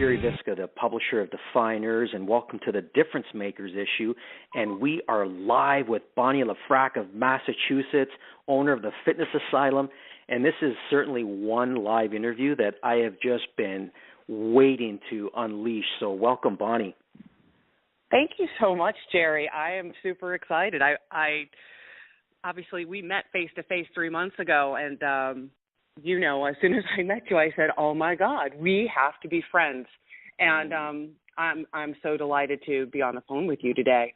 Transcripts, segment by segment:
Jerry Visca, the publisher of Defyeneurs, and welcome to the Difference Makers issue. And we are live with Bonnie Lefrak of Massachusetts, owner of the Fitness Asylum. And this is certainly one live interview that I have just been waiting to unleash. So welcome, Bonnie. Thank you so much, Jerry. I am super excited. I obviously we met face to face 3 months ago, and as soon as I met you, I said, "Oh my God, we have to be friends." And I'm so delighted to be on the phone with you today.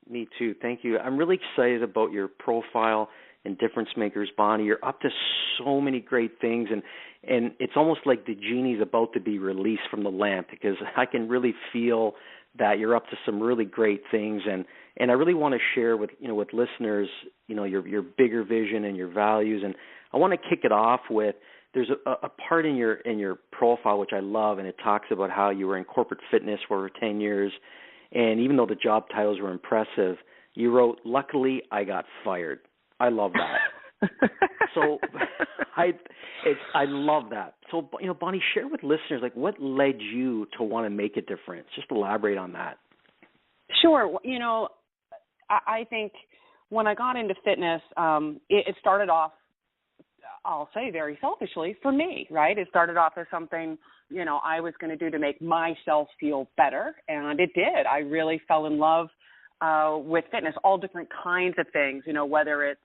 Me too. Thank you. I'm really excited about your profile and Difference Makers, Bonnie. You're up to so many great things, and it's almost like the genie's about to be released from the lamp, because I can really feel that you're up to some really great things, and I really want to share with listeners your bigger vision and your values. And I want to kick it off with, there's a part in your profile which I love, and it talks about how you were in corporate fitness for over 10 years, and even though the job titles were impressive, you wrote, "Luckily I got fired." I love that. So I love that. So, Bonnie, share with listeners, what led you to want to make a difference? Just elaborate on that. Sure. I think when I got into fitness, it started off, I'll say very selfishly, for me, right? It started off as something, I was going to do to make myself feel better, and it did. I really fell in love with fitness, all different kinds of things, whether it's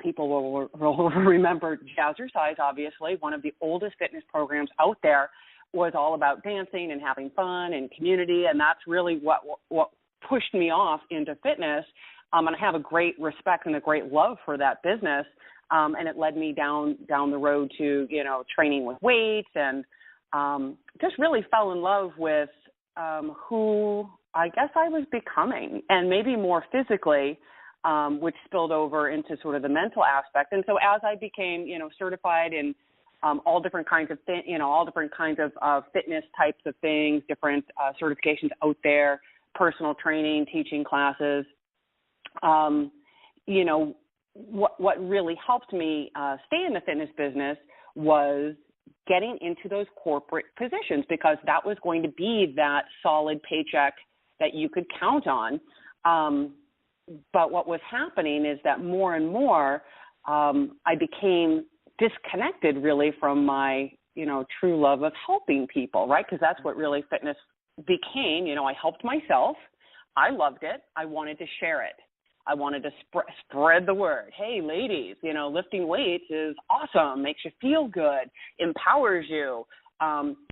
people will remember Jazzercise, obviously. One of the oldest fitness programs out there was all about dancing and having fun and community, and that's really what pushed me off into fitness. And I have a great respect and a great love for that business, and it led me down the road to, training with weights, and just really fell in love with who I guess I was becoming, and maybe more physically, which spilled over into sort of the mental aspect. And so as I became, certified in all different kinds of fitness types of things, different certifications out there, personal training, teaching classes, what really helped me stay in the fitness business was getting into those corporate positions, because that was going to be that solid paycheck that you could count on. But what was happening is that more and more I became disconnected really from my, true love of helping people, right? Because that's what really fitness became. I helped myself. I loved it. I wanted to share it. I wanted to spread the word. Hey, ladies, lifting weights is awesome, makes you feel good, empowers you,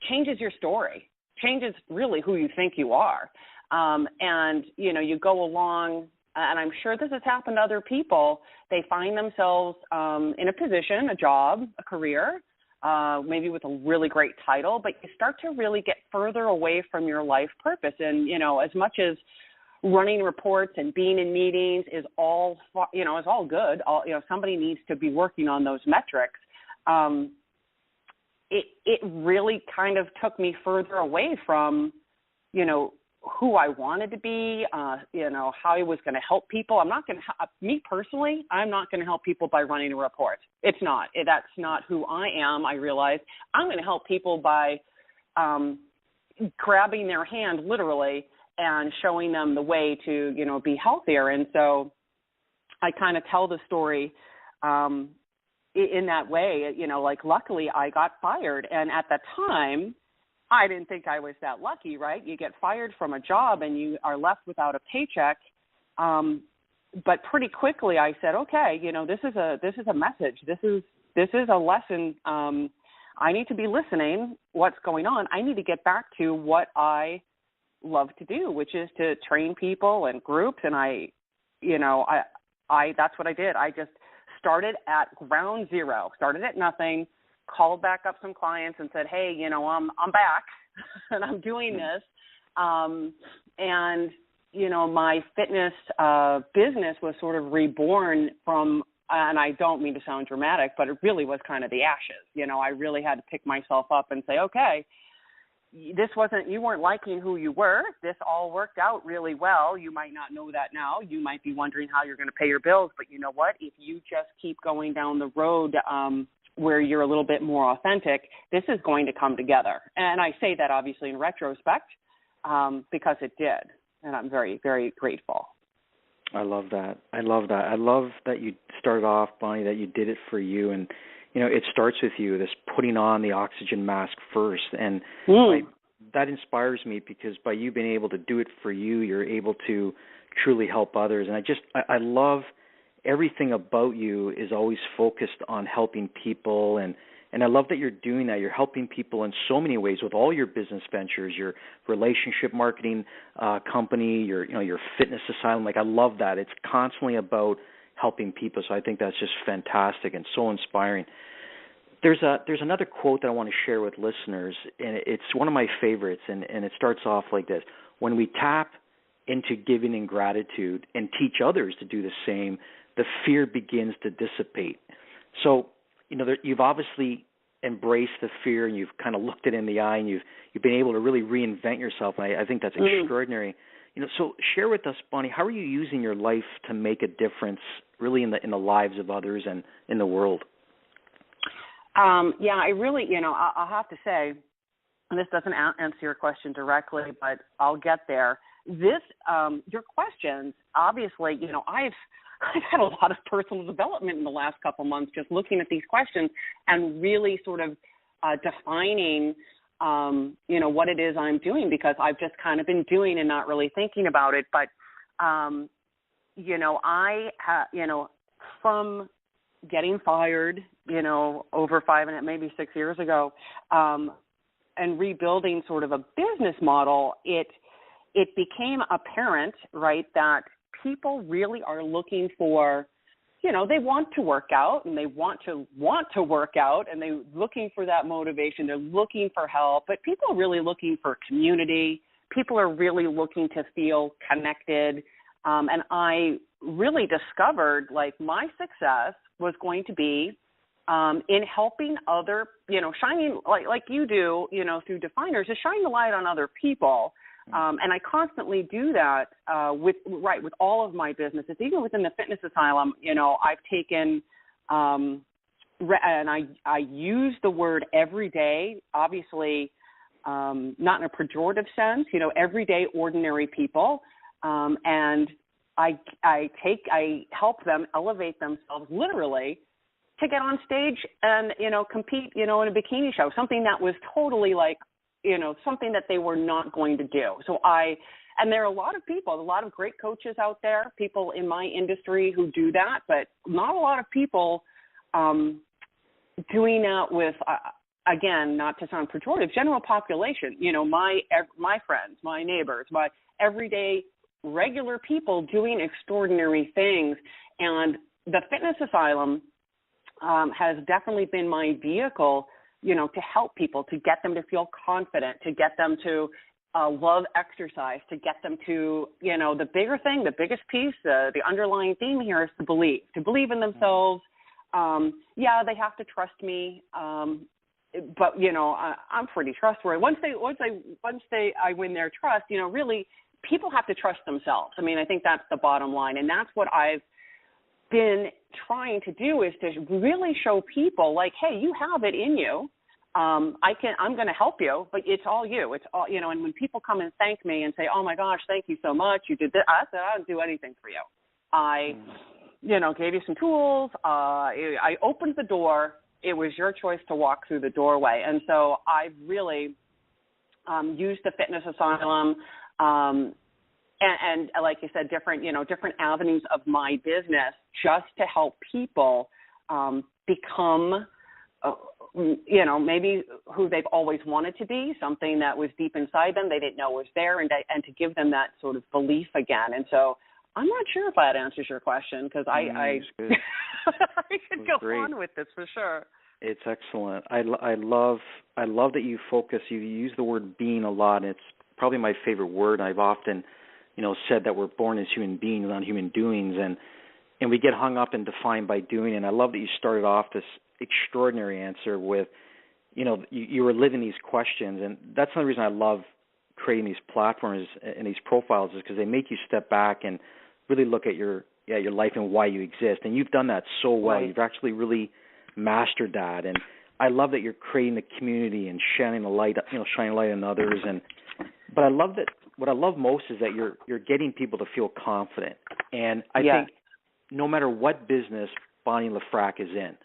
changes your story, changes really who you think you are. And, you go along, and I'm sure this has happened to other people. They find themselves in a position, a job, a career, maybe with a really great title, but you start to really get further away from your life purpose. And, as much as running reports and being in meetings is all good, somebody needs to be working on those metrics. It really kind of took me further away from, who I wanted to be, how I was going to help people. I'm not going to, me personally, I'm not going to help people by running a report. It's not. That's not who I am, I realize. I'm going to help people by grabbing their hand, literally, and showing them the way to, be healthier. And so I kind of tell the story in that way, luckily I got fired. And at the time, I didn't think I was that lucky, right? You get fired from a job and you are left without a paycheck. But pretty quickly I said, okay, this is a message. This is a lesson. I need to be listening. What's going on? I need to get back to what I love to do, which is to train people and groups. And I that's what I did. I just started at ground zero, started at nothing, called back up some clients and said, hey, I'm back and I'm doing this. My fitness business was sort of reborn from, and I don't mean to sound dramatic, but it really was kind of the ashes. I really had to pick myself up and say, okay, you weren't liking who you were. This all worked out really well. You might not know that now. You might be wondering how you're going to pay your bills, but you know what? If you just keep going down the road where you're a little bit more authentic, this is going to come together. And I say that obviously in retrospect because it did, and I'm very, very grateful. I love that. I love that you started off, Bonnie, that you did it for you. And, it starts with you, this putting on the oxygen mask first. And that inspires me because by you being able to do it for you, you're able to truly help others. And I love everything about you is always focused on helping people. And I love that you're doing that. You're helping people in so many ways with all your business ventures, your relationship marketing company, your fitness asylum. Like, I love that. It's constantly about helping people. So I think that's just fantastic and so inspiring. There's another quote that I want to share with listeners, and it's one of my favorites, and it starts off like this. When we tap into giving and gratitude and teach others to do the same, the fear begins to dissipate. So, you've obviously embraced the fear, and you've kind of looked it in the eye, and you've been able to really reinvent yourself. And I think that's extraordinary. So share with us, Bonnie, how are you using your life to make a difference, really in the lives of others and in the world? I really, I'll have to say, and this doesn't answer your question directly, but I'll get there. Your questions, obviously, I've had a lot of personal development in the last couple months just looking at these questions and really sort of defining, what it is I'm doing, because I've just kind of been doing and not really thinking about it. But, from getting fired, over 5 and maybe 6 years ago, and rebuilding sort of a business model, it became apparent, right, that people really are looking for, they want to work out and they want to work out and they're looking for that motivation. They're looking for help, but people are really looking for community. People are really looking to feel connected. And I really discovered, like, my success was going to be in helping other, shining like you do, through Defyeneurs, is shine the light on other people. And I constantly do that with all of my businesses, even within the fitness asylum. I've taken and I use the word every day, obviously not in a pejorative sense, everyday ordinary people, and I help them elevate themselves literally to get on stage and compete in a bikini show, something that was totally like something that they were not going to do. And there are a lot of people, a lot of great coaches out there, people in my industry who do that, but not a lot of people doing that with, again, not to sound pejorative, general population, my friends, my neighbors, my everyday regular people doing extraordinary things. And the fitness asylum has definitely been my vehicle, to help people, to get them to feel confident, to get them to love exercise, to get them to, the bigger thing, the biggest piece, the underlying theme here is to believe in themselves. They have to trust me. But, I'm pretty trustworthy. Once I win their trust, really people have to trust themselves. I mean, I think that's the bottom line. And that's what I've been trying to do, is to really show people, like, hey, you have it in you. I'm going to help you, but it's all you. It's all, and when people come and thank me and say, oh my gosh, thank you so much, you did this, I said, I didn't do anything for you. I gave you some tools. I opened the door. It was your choice to walk through the doorway. And so I've really used the fitness asylum, and like you said, different avenues of my business just to help people become, maybe who they've always wanted to be, something that was deep inside them they didn't know was there, and to give them that sort of belief again. And so I'm not sure if that answers your question, because I could go on with this for sure. It's excellent. I love that you focus. You use the word being a lot, and it's probably my favorite word. I've often said that we're born as human beings, not human doings, and we get hung up and defined by doing. And I love that you started off this extraordinary answer with, you were living these questions, and that's the reason I love creating these platforms and these profiles, is because they make you step back and really look at your life and why you exist. And you've done that so well. Right. You've actually really mastered that. And I love that you're creating the community and shining a light, shining light on others. But I love that. What I love most is that you're getting people to feel confident. And I think no matter what business Bonnie Lefrak is in,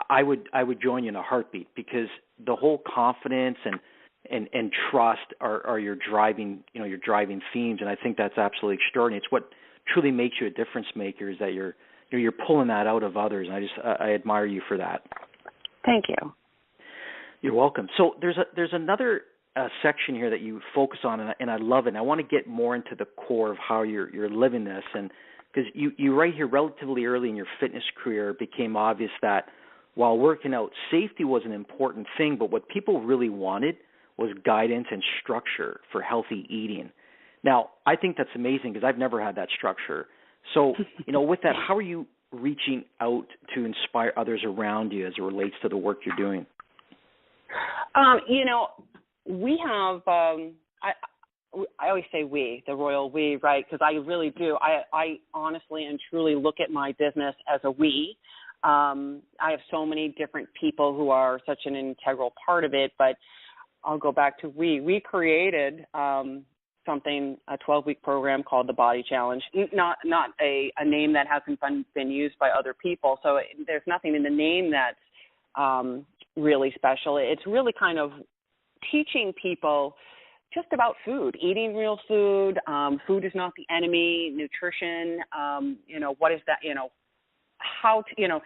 I would join you in a heartbeat, because the whole confidence and trust are your driving themes, and I think that's absolutely extraordinary. It's what truly makes you a difference maker, is that you're pulling that out of others, and I admire you for that. Thank you. You're welcome. So there's another section here that you focus on, and I love it. And I want to get more into the core of how you're living this, and because you write here, relatively early in your fitness career, it became obvious that while working out, safety was an important thing, but what people really wanted was guidance and structure for healthy eating. Now, I think that's amazing, because I've never had that structure. So, with that, how are you reaching out to inspire others around you as it relates to the work you're doing? We have, I always say we, the royal we, right? Because I really do. I honestly and truly look at my business as a we. I have so many different people who are such an integral part of it, but I'll go back to we. We created something, a 12-week program called the Body Challenge, not a name that hasn't been used by other people. So there's nothing in the name that's really special. It's really kind of teaching people just about food, eating real food. Food is not the enemy. Nutrition, what is that? How to,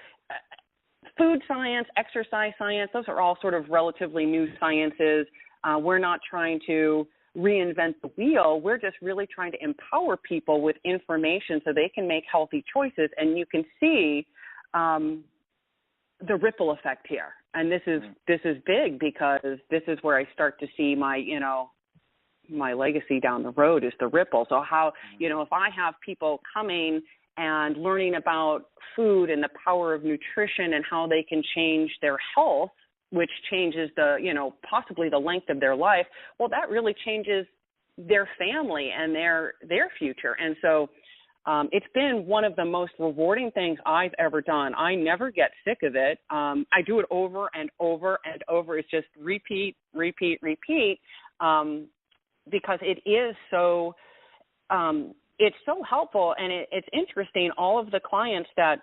food science, exercise science. Those are all sort of relatively new sciences. We're not trying to reinvent the wheel. We're just really trying to empower people with information so they can make healthy choices. And you can see the ripple effect here. And this is big, because this is where I start to see my legacy down the road is the ripple. So how, if I have people coming and learning about food and the power of nutrition and how they can change their health, which changes possibly the length of their life, well, that really changes their family and their future. And so it's been one of the most rewarding things I've ever done. I never get sick of it. I do it over and over and over. It's just repeat, because it is so it's so helpful, and it's interesting. All of the clients that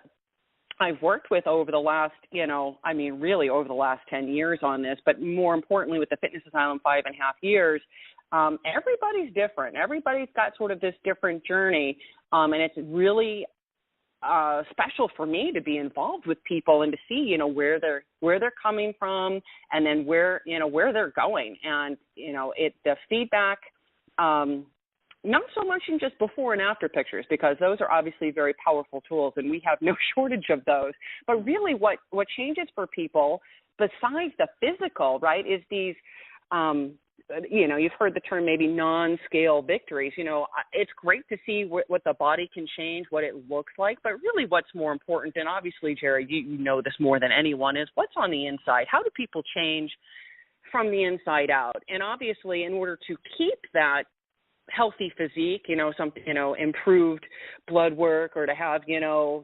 I've worked with over the last, really over the last 10 years on this, but more importantly with the Fitness Asylum 5.5 years, everybody's different. Everybody's got sort of this different journey, and it's really special for me to be involved with people and to see, where they're coming from, and then where they're going. And, the feedback, not so much in just before and after pictures, because those are obviously very powerful tools and we have no shortage of those. But really what changes for people besides the physical, right, is these, you've heard the term maybe non-scale victories. It's great to see what the body can change, what it looks like, but really what's more important, and obviously, Jerry, you know this more than anyone, is what's on the inside. How do people change from the inside out? And obviously, in order to keep that healthy physique, improved blood work, or to have,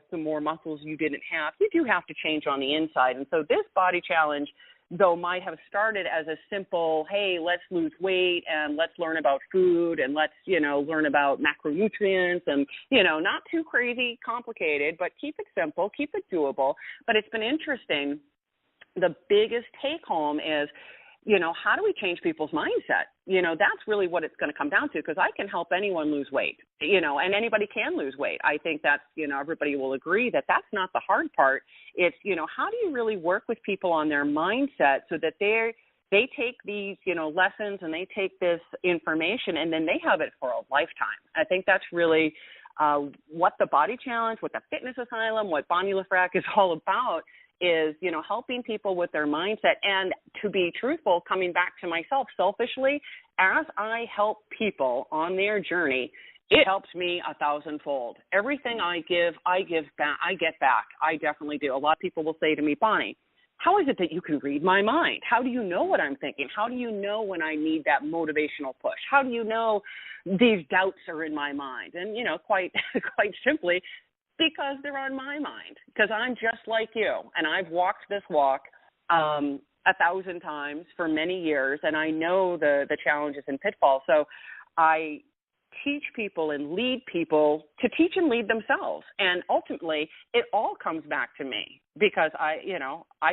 some more muscles you didn't have, you do have to change on the inside. And so this body challenge, though, might have started as a simple, hey, let's lose weight and let's learn about food and let's, learn about macronutrients and, not too crazy complicated, but keep it simple, keep it doable. But it's been interesting. The biggest take home is, how do we change people's mindset? That's really what it's going to come down to, because I can help anyone lose weight, and anybody can lose weight. I think that's, everybody will agree that that's not the hard part. It's, how do you really work with people on their mindset so that they take these, lessons and they take this information and then they have it for a lifetime. I think that's really what the Body Challenge, what the Fitness Asylum, what Bonnie Lefrak is all about, is, helping people with their mindset. And to be truthful, coming back to myself selfishly, as I help people on their journey, it helps me 1,000-fold. Everything I give back. I get back. I definitely do. A lot of people will say to me, Bonnie, how is it that you can read my mind? How do you know what I'm thinking? How do you know when I need that motivational push? How do you know these doubts are in my mind? And, quite simply, because they're on my mind, because I'm just like you, and I've walked this walk 1,000 times for many years, and I know the challenges and pitfalls. So I teach people and lead people to teach and lead themselves. And ultimately, it all comes back to me because I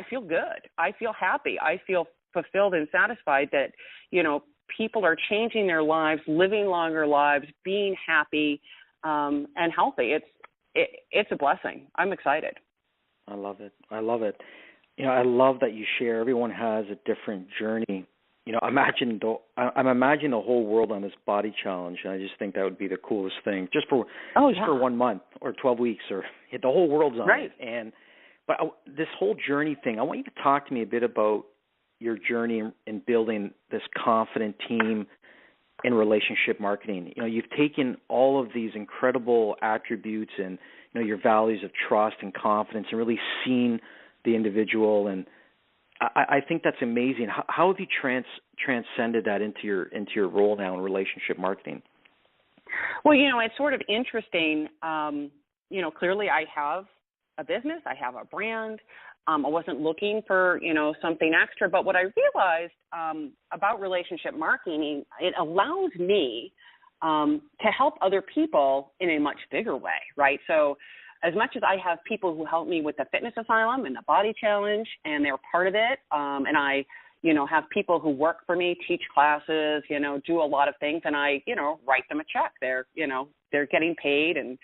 feel good. I feel happy. I feel fulfilled and satisfied that, people are changing their lives, living longer lives, being happy and healthy. It's a blessing. I'm excited. I love it. I love it. I love that you share. Everyone has a different journey. I'm imagining the whole world on this body challenge, and I just think that would be the coolest thing. Just for 1 month or 12 weeks, or the whole world's on it. But this whole journey thing, I want you to talk to me a bit about your journey in building this confident team in relationship marketing. You've taken all of these incredible attributes and your values of trust and confidence, and really seen the individual, and I think that's amazing. How have you transcended that into your role now in relationship marketing? Well, it's sort of interesting. Clearly I have a business, I have a brand. I wasn't looking for, something extra, but what I realized about relationship marketing, it allows me to help other people in a much bigger way, right? So as much as I have people who help me with the fitness asylum and the body challenge, and they're part of it, and I, have people who work for me, teach classes, do a lot of things, and I, write them a check. They're getting paid, and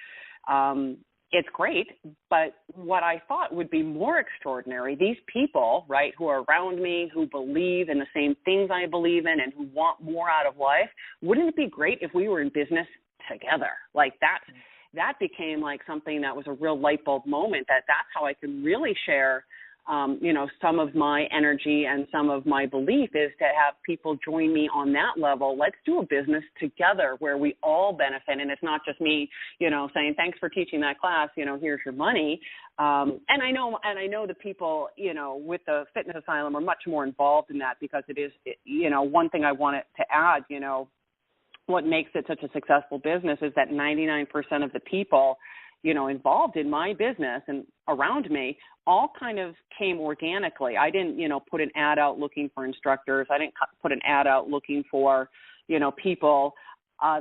it's great. But what I thought would be more extraordinary, these people, right, who are around me, who believe in the same things I believe in and who want more out of life, wouldn't it be great if we were in business together? Like that became like something that was a real light bulb moment, that's how I can really share, some of my energy and some of my belief is to have people join me on that level. Let's do a business together where we all benefit. And it's not just me, saying, thanks for teaching that class, here's your money. And I know the people, with the fitness asylum are much more involved in that because it is, one thing I wanted to add, what makes it such a successful business is that 99% of the people, involved in my business and around me all kind of came organically. I didn't, put an ad out looking for instructors. I didn't put an ad out looking for, people.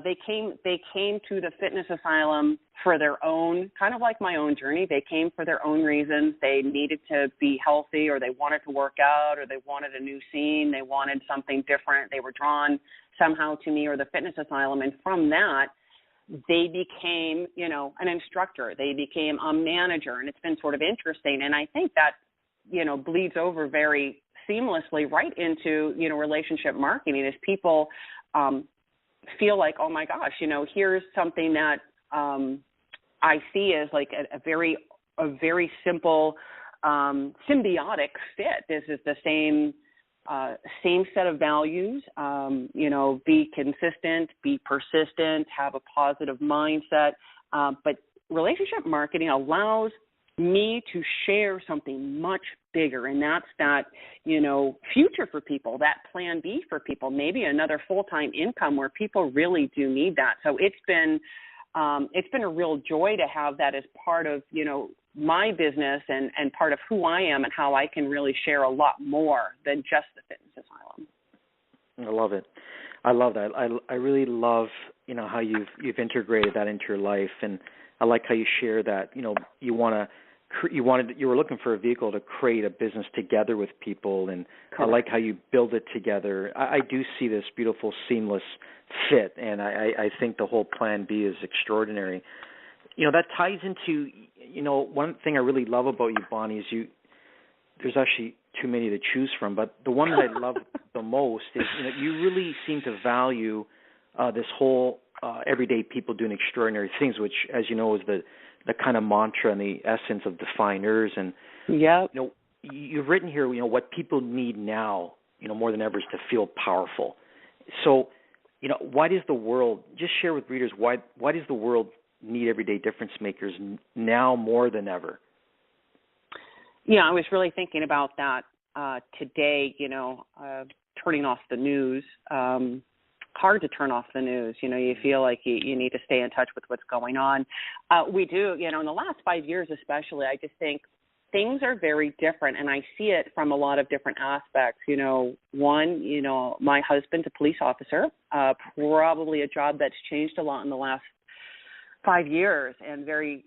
They came to the fitness asylum for their own, kind of like my own journey. They came for their own reasons. They needed to be healthy, or they wanted to work out, or they wanted a new scene. They wanted something different. They were drawn somehow to me or the fitness asylum. And from that, they became, an instructor. They became a manager. And it's been sort of interesting. And I think that, bleeds over very seamlessly right into, relationship marketing as people feel like, oh my gosh, here's something that I see as like a very simple symbiotic fit. This is the same set of values, be consistent, be persistent, have a positive mindset. But relationship marketing allows me to share something much bigger, and that's that, future for people, that plan B for people, maybe another full-time income where people really do need that. So it's been a real joy to have that as part of, my business and part of who I am and how I can really share a lot more than just the fitness asylum. I love it. I love that. I really love, how you've integrated that into your life, and I like how you share that, you were looking for a vehicle to create a business together with people, and correct. I like how you build it together. I do see this beautiful, seamless fit, and I think the whole plan B is extraordinary. That ties into, one thing I really love about you, Bonnie, is there's actually too many to choose from, but the one that I love the most is, you really seem to value this whole everyday people doing extraordinary things, which, as you know, is the kind of mantra and the essence of Defyeneurs. And yeah, you've written here, what people need now, more than ever, is to feel powerful. So, why does the world, just share with readers, why does the world need everyday difference makers now more than ever? Yeah, I was really thinking about that today, turning off the news. hard to turn off the news. You know, you feel like you need to stay in touch with what's going on. We do, you know, in the last 5 years especially, I just think things are very different, and I see it from a lot of different aspects. You know, one, you know, my husband's a police officer, probably a job that's changed a lot in the last 5 years, and very,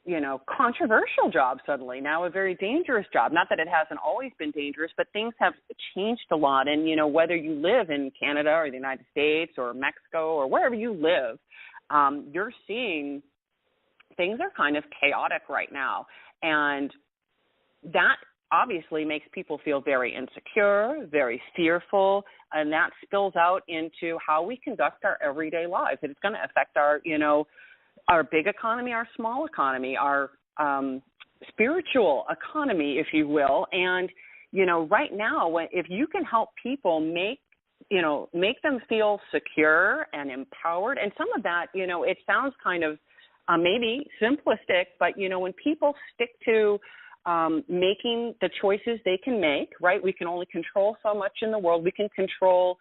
you know, controversial job suddenly, now a very dangerous job. Not that it hasn't always been dangerous, but things have changed a lot. And, you know, whether you live in Canada or the United States or Mexico or wherever you live, you're seeing things are kind of chaotic right now. And that obviously makes people feel very insecure, very fearful, and that spills out into how we conduct our everyday lives. And it's going to affect our, you know, our big economy, our small economy, our spiritual economy, if you will. And, you know, right now, if you can help people make them feel secure and empowered, and some of that, you know, it sounds kind of maybe simplistic, but, you know, when people stick to making the choices they can make, right? We can only control so much in the world. We can control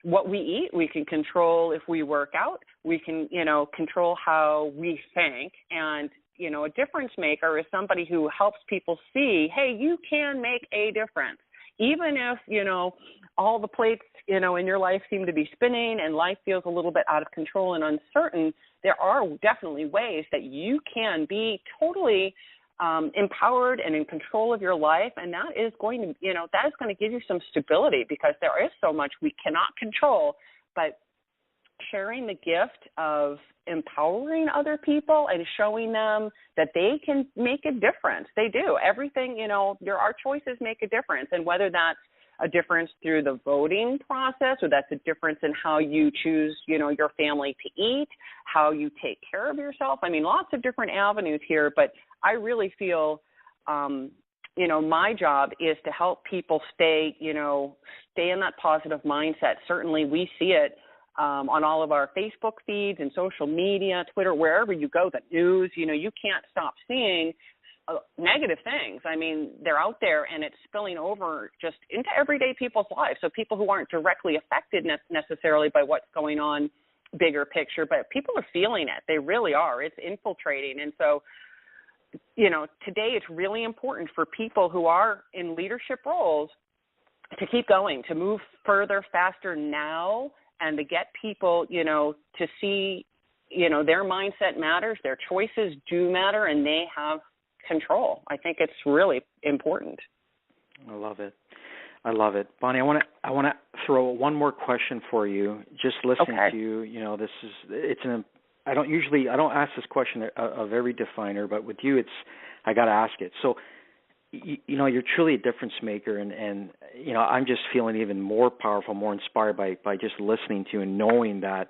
what we eat. We can control if we work out. We can, you know, control how we think. And, you know, a difference maker is somebody who helps people see, hey, you can make a difference. Even if, you know, all the plates, you know, in your life seem to be spinning and life feels a little bit out of control and uncertain, there are definitely ways that you can be totally empowered and in control of your life, and that is going to, you know, that is going to give you some stability, because there is so much we cannot control. But sharing the gift of empowering other people and showing them that they can make a difference. They do. Everything, you know, our choices make a difference, and whether that's a difference through the voting process, or that's a difference in how you choose, you know, your family to eat, how you take care of yourself. I mean, lots of different avenues here, but I really feel, you know, my job is to help people stay in that positive mindset. Certainly we see it on all of our Facebook feeds and social media, Twitter, wherever you go, the news, you know, you can't stop seeing negative things. I mean, they're out there, and it's spilling over just into everyday people's lives. So people who aren't directly affected necessarily by what's going on, bigger picture, but people are feeling it. They really are. It's infiltrating. And so, you know, today it's really important for people who are in leadership roles to keep going, to move further, faster now, and to get people, you know, to see, you know, their mindset matters, their choices do matter, and they have control. I think it's really important. I love it. I love it. Bonnie, I want to throw one more question for you. Just listening to you, you know, I don't ask this question of every definer, but with you, I got to ask it. So, you know, you're truly a difference maker, and you know, I'm just feeling even more powerful, more inspired by just listening to you and knowing that,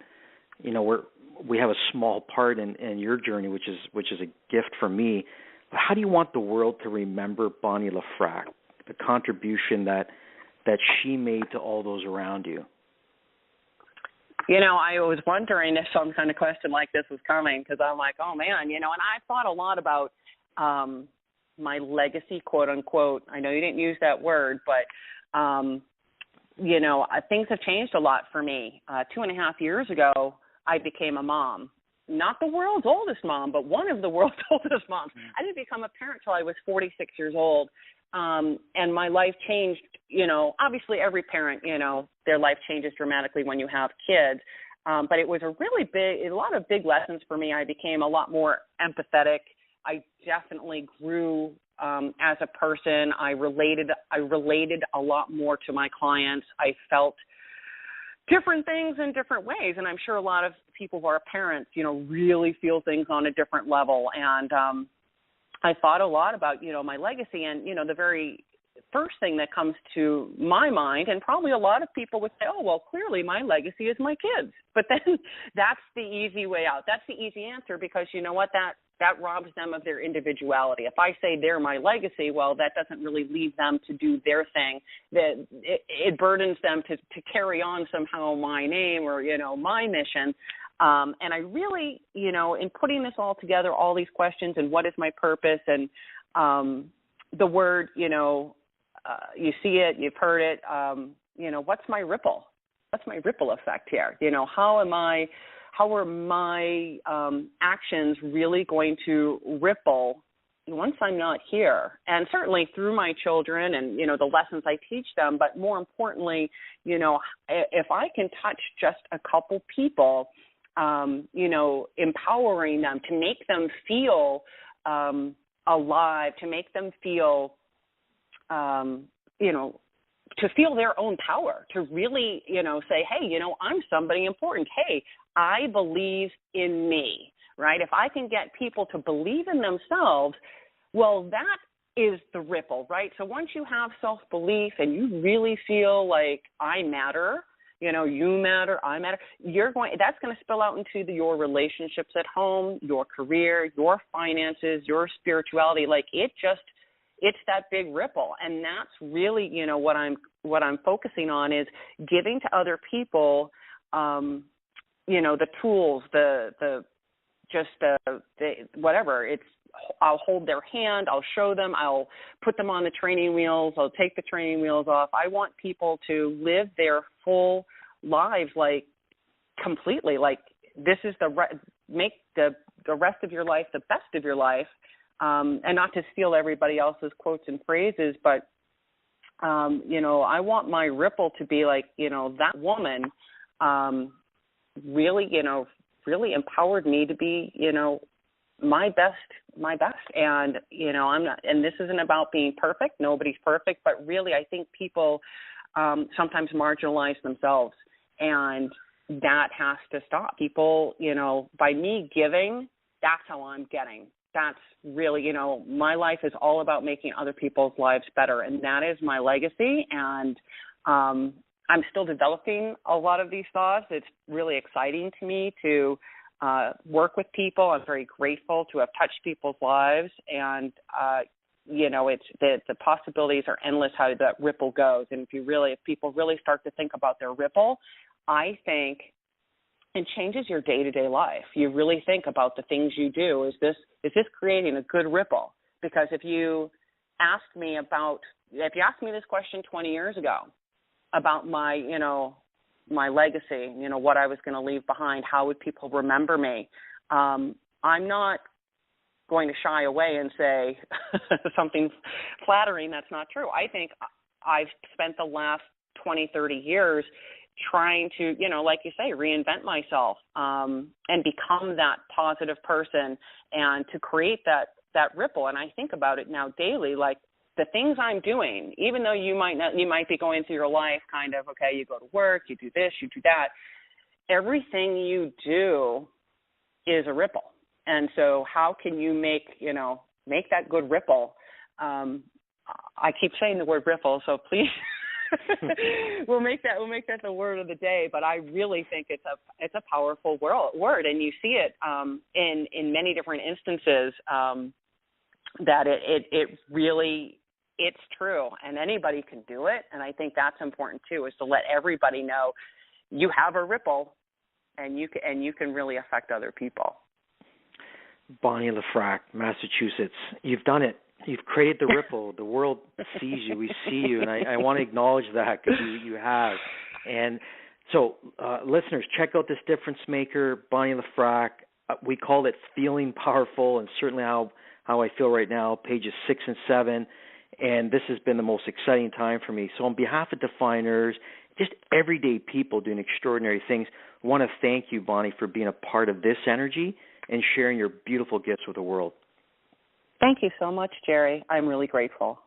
you know, we have a small part in your journey, which is a gift for me. But how do you want the world to remember Bonnie Lefrak, the contribution that she made to all those around you? You know, I was wondering if some kind of question like this was coming, because I'm like, oh, man, you know, and I thought a lot about my legacy, quote unquote. I know you didn't use that word, but, you know, things have changed a lot for me. 2.5 years ago, I became a mom. Not the world's oldest mom, but one of the world's oldest moms. I didn't become a parent till I was 46 years old. And my life changed, you know, obviously every parent, you know, their life changes dramatically when you have kids. But it was a lot of big lessons for me. I became a lot more empathetic. I definitely grew as a person. I related a lot more to my clients. I felt different things in different ways. And I'm sure a lot of people who are parents, you know, really feel things on a different level. And I thought a lot about, you know, my legacy. And, you know, the very first thing that comes to my mind, and probably a lot of people would say, oh, well, clearly my legacy is my kids. But then that's the easy way out. That's the easy answer, because you know what, that robs them of their individuality. If I say they're my legacy, well, that doesn't really leave them to do their thing. That it burdens them to carry on somehow my name or, you know, my mission. And I really, you know, in putting this all together, all these questions and what is my purpose, and the word, you know, you see it, you've heard it, you know, what's my ripple? ripple effect here? How are my actions really going to ripple once I'm not here? And certainly through my children and, the lessons I teach them, but more importantly, if I can touch just a couple people, empowering them to make them feel alive, to make them feel, to feel their own power, to really, say, hey, I'm somebody important. Hey, I believe in me, right? If I can get people to believe in themselves, well, that is the ripple, right? So once you have self-belief and you really feel like I matter, you matter, I matter, that's going to spill out into your relationships at home, your career, your finances, your spirituality. Like it's that big ripple. And that's really, what I'm focusing on is giving to other people, the tools, whatever. I'll hold their hand, I'll show them, I'll put them on the training wheels, I'll take the training wheels off. I want people to live their full lives, like completely, like this is make the rest of your life the best of your life. And not to steal everybody else's quotes and phrases, but, I want my ripple to be like, that woman really, really empowered me to be, my best. And, I'm not, and this isn't about being perfect. Nobody's perfect, but really I think people sometimes marginalize themselves, and that has to stop. People, by me giving, that's how I'm getting. That's really, my life is all about making other people's lives better, and that is my legacy. And I'm still developing a lot of these thoughts. It's really exciting to me to work with people. I'm very grateful to have touched people's lives, and it's the possibilities are endless how that ripple goes. And if people really start to think about their ripple, I think it changes your day-to-day life. You really think about the things you do. Is this creating a good ripple? Because if you asked me this question 20 years ago about my legacy, what I was going to leave behind, how would people remember me? I'm not going to shy away and say something flattering that's not true. I think I've spent the last 20, 30 years trying to, like you say, reinvent myself and become that positive person and to create that ripple. And I think about it now daily, like the things I'm doing, even though you might be going through your life kind of, okay, you go to work, you do this, you do that. Everything you do is a ripple. And so how can you make that good ripple? I keep saying the word ripple, so please we'll make that the word of the day. But I really think it's a powerful word, and you see it in many different instances that it really, it's true, and anybody can do it. And I think that's important too, is to let everybody know you have a ripple, and you can really affect other people. Bonnie Lefrak, Massachusetts, you've done it. You've created the ripple. The world sees you. We see you, and I want to acknowledge that because you have. And so, listeners, check out this difference maker, Bonnie Lefrak. We call it Feeling Powerful, and certainly how I feel right now, pages 6 and 7. And this has been the most exciting time for me. So on behalf of Defyeneurs, just everyday people doing extraordinary things, I want to thank you, Bonnie, for being a part of this energy and sharing your beautiful gifts with the world. Thank you so much, Jerry. I'm really grateful.